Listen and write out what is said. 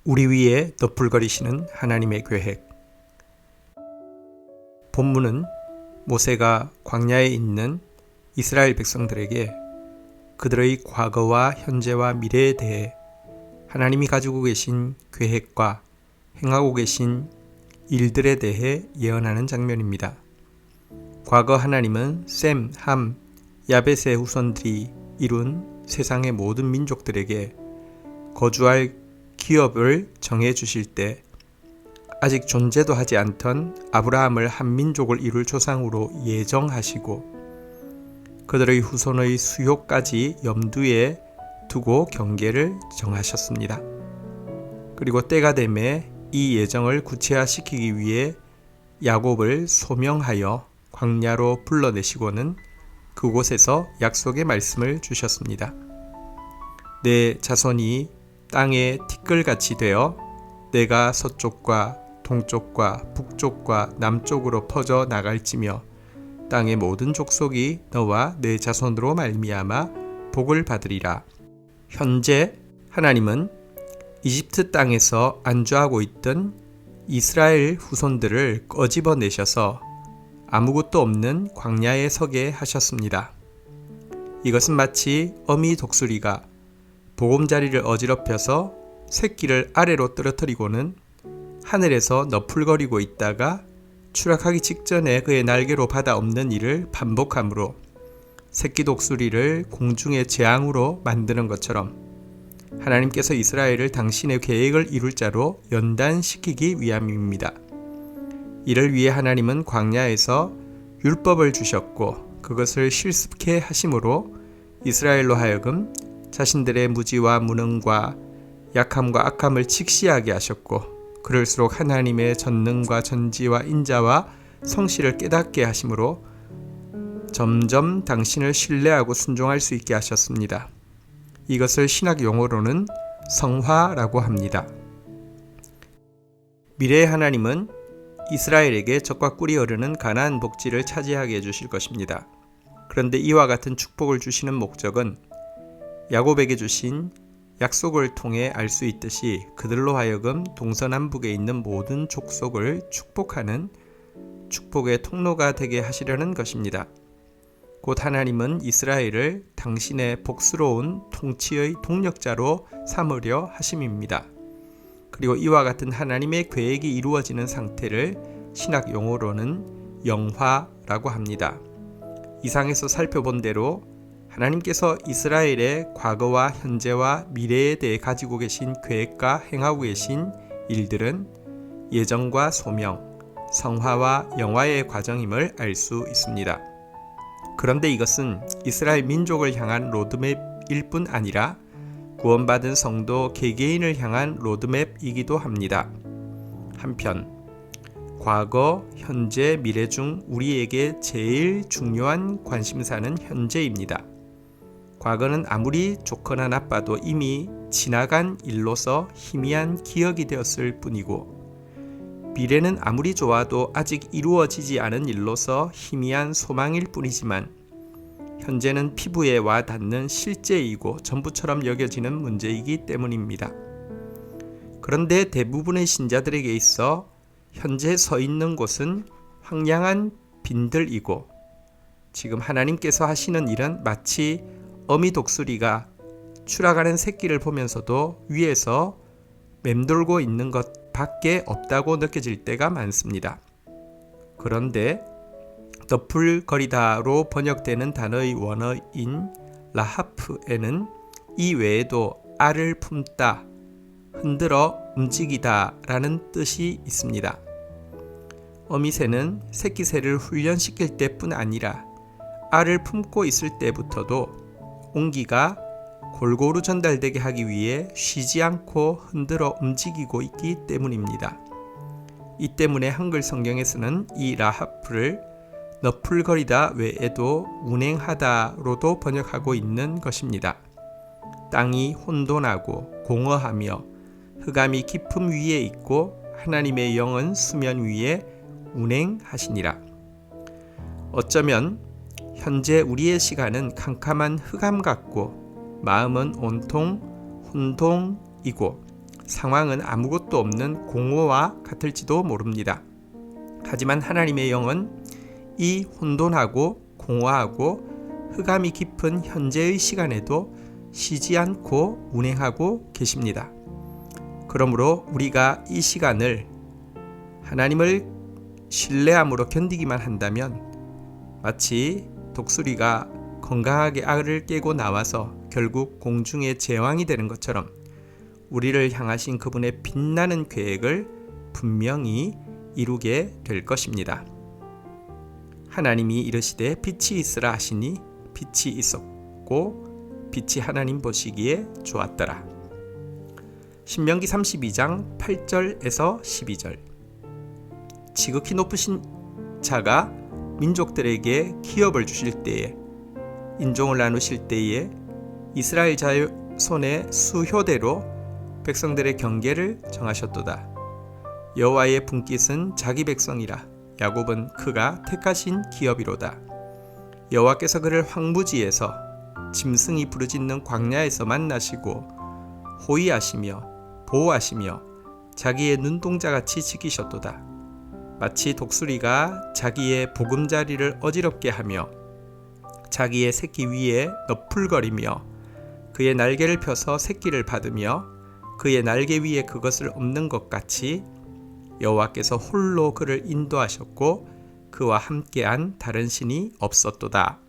우리 위에 너풀거리시는 하나님의 계획. 본문은 모세가 광야에 있는 이스라엘 백성들에게 그들의 과거와 현재와 미래에 대해 하나님이 가지고 계신 계획과 행하고 계신 일들에 대해 예언하는 장면입니다. 과거 하나님은 셈, 함, 야벳의 후손들이 이룬 세상의 모든 민족들에게 거주할 기업을 정해 주실 때 아직 존재도 하지 않던 아브라함을 한 민족을 이룰 조상으로 예정하시고 그들의 후손의 수요까지 염두에 두고 경계를 정하셨습니다. 그리고 때가 되매 이 예정을 구체화시키기 위해 야곱을 소명하여 광야로 불러내시고는 그곳에서 약속의 말씀을 주셨습니다. 내 자손이 땅에 티끌같이 되어 내가 서쪽과 동쪽과 북쪽과 남쪽으로 퍼져 나갈지며 땅의 모든 족속이 너와 내 자손으로 말미암아 복을 받으리라. 현재 하나님은 이집트 땅에서 안주하고 있던 이스라엘 후손들을 꺼집어내셔서 아무것도 없는 광야에 서게 하셨습니다. 이것은 마치 어미 독수리가 보금자리를 어지럽혀서 새끼를 아래로 떨어뜨리고는 하늘에서 너풀거리고 있다가 추락하기 직전에 그의 날개로 받아 엎는 일을 반복하므로 새끼 독수리를 공중의 재앙으로 만드는 것처럼 하나님께서 이스라엘을 당신의 계획을 이룰 자로 연단시키기 위함입니다. 이를 위해 하나님은 광야에서 율법을 주셨고 그것을 실습케 하심으로 이스라엘로 하여금 자신들의 무지와 무능과 약함과 악함을 직시하게 하셨고 그럴수록 하나님의 전능과 전지와 인자와 성실을 깨닫게 하심으로 점점 당신을 신뢰하고 순종할 수 있게 하셨습니다. 이것을 신학 용어로는 성화라고 합니다. 미래의 하나님은 이스라엘에게 젖과 꿀이 흐르는 가나안 복지를 차지하게 해주실 것입니다. 그런데 이와 같은 축복을 주시는 목적은 야곱에게 주신 약속을 통해 알 수 있듯이 그들로 하여금 동서남북에 있는 모든 족속을 축복하는 축복의 통로가 되게 하시려는 것입니다. 곧 하나님은 이스라엘을 당신의 복스러운 통치의 동력자로 삼으려 하심입니다. 그리고 이와 같은 하나님의 계획이 이루어지는 상태를 신학 용어로는 영화라고 합니다. 이상에서 살펴본 대로 하나님께서 이스라엘의 과거와 현재와 미래에 대해 가지고 계신 계획과 행하고 계신 일들은 예정과 소명, 성화와 영화의 과정임을 알 수 있습니다. 그런데 이것은 이스라엘 민족을 향한 로드맵일 뿐 아니라 구원받은 성도 개개인을 향한 로드맵이기도 합니다. 한편 과거, 현재, 미래 중 우리에게 제일 중요한 관심사는 현재입니다. 과거는 아무리 좋거나 나빠도 이미 지나간 일로서 희미한 기억이 되었을 뿐이고 미래는 아무리 좋아도 아직 이루어지지 않은 일로서 희미한 소망일 뿐이지만 현재는 피부에 와 닿는 실제이고 전부처럼 여겨지는 문제이기 때문입니다. 그런데 대부분의 신자들에게 있어 현재 서 있는 곳은 황량한 빈들이고 지금 하나님께서 하시는 일은 마치 어미 독수리가 추락하는 새끼를 보면서도 위에서 맴돌고 있는 것 밖에 없다고 느껴질 때가 많습니다. 그런데 너풀거리다로 번역되는 단어의 원어인 라하프에는 이 외에도 알을 품다, 흔들어 움직이다 라는 뜻이 있습니다. 어미새는 새끼새를 훈련시킬 때뿐 아니라 알을 품고 있을 때부터도 온기가 골고루 전달되게 하기 위해 쉬지 않고 흔들어 움직이고 있기 때문입니다. 이 때문에 한글 성경에서는 이 라하프를 너풀거리다 외에도 운행하다로도 번역하고 있는 것입니다. 땅이 혼돈하고 공허하며 흑암이 깊음 위에 있고 하나님의 영은 수면 위에 운행하시니라. 어쩌면 현재 우리의 시간은 캄캄한 흑암 같고 마음은 온통 혼동이고 상황은 아무것도 없는 공허와 같을지도 모릅니다. 하지만 하나님의 영은 이 혼돈하고 공허하고 흑암이 깊은 현재의 시간에도 쉬지 않고 운행하고 계십니다. 그러므로 우리가 이 시간을 하나님을 신뢰함으로 견디기만 한다면 마치 독수리가 건강하게 알을 깨고 나와서 결국 공중의 제왕이 되는 것처럼 우리를 향하신 그분의 빛나는 계획을 분명히 이루게 될 것입니다. 하나님이 이르시되 빛이 있으라 하시니 빛이 있었고 빛이 하나님 보시기에 좋았더라. 신명기 32장 8절에서 12절. 지극히 높으신 자가 민족들에게 기업을 주실 때에, 인종을 나누실 때에 이스라엘 자손의 수효대로 백성들의 경계를 정하셨도다. 여호와의 분깃은 자기 백성이라. 야곱은 그가 택하신 기업이로다. 여호와께서 그를 황무지에서 짐승이 부르짖는 광야에서 만나시고 호위하시며 보호하시며 자기의 눈동자같이 지키셨도다. 마치 독수리가 자기의 보금자리를 어지럽게 하며 자기의 새끼 위에 너풀거리며 그의 날개를 펴서 새끼를 받으며 그의 날개 위에 그것을 엎는 것 같이 여호와께서 홀로 그를 인도하셨고 그와 함께한 다른 신이 없었도다.